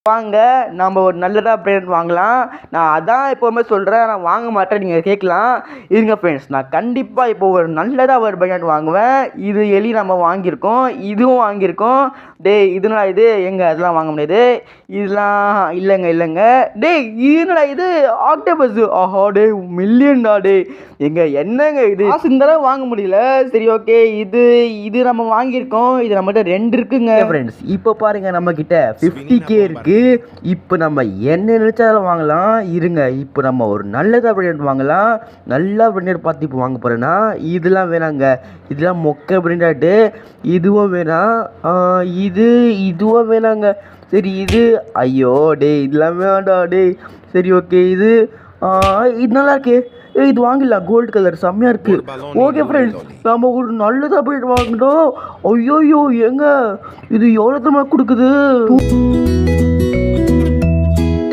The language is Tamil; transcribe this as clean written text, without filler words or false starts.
வாங்க நம்ம ஒரு நல்லதாக பிராண்ட் வாங்கலாம். நான் அதான் எப்போவுமே சொல்கிறேன், நான் வாங்க மாட்டேன். நீங்கள் கேட்கலாம். இருங்க ஃப்ரெண்ட்ஸ், நான் கண்டிப்பாக இப்போ ஒரு நல்லதாக ஒரு பிராண்ட் வாங்குவேன். இது எலி நம்ம வாங்கியிருக்கோம், இதுவும் வாங்கியிருக்கோம். டேய் இதுனா இது எங்க அதெல்லாம் வாங்க முடியாது, இதெல்லாம் இல்லைங்க. டேய் இதுனா இது ஆக்டோபஸ், ஆஹா டே மில்லியன்டா டே. எங்க என்னங்க இது காசு இருந்தாலும் வாங்க முடியல. சரி ஓகே, இது நம்ம வாங்கியிருக்கோம். இது நம்மகிட்ட 2 இருக்குங்க ஃப்ரெண்ட்ஸ். இப்போ பாருங்க நம்ம கிட்ட 50K இருக்கு. இப்போ நம்ம என்ன நினைச்சாலும் வாங்கலாம். இருங்க, இப்போ நம்ம ஒரு நல்லதாக பிராண்ட் வாங்கலாம். நல்ல பிராண்ட் பார்த்து இப்போ வாங்க போறேன்னா இதெல்லாம் வேணாங்க, இதெல்லாம் மொக்க பிராண்டாட்டு. இதுவும் வேணாம், இதுவும் வேணாங்க. சரி இது ஐயோ டே இதெல்லாம் வேண்டாம் டே. சரி ஓகே, இது நல்லா இருக்கே. இது வாங்கிடலாம், கோல்டு கலர் செம்மையாக இருக்குது. ஓகே ஃப்ரெண்ட்ஸ், நம்ம ஒரு நல்லதாக போயிட்டு வாங்கிட்டோம். ஐயோயோ ஏங்க இது எவ்வளோ தூரமாக கொடுக்குது?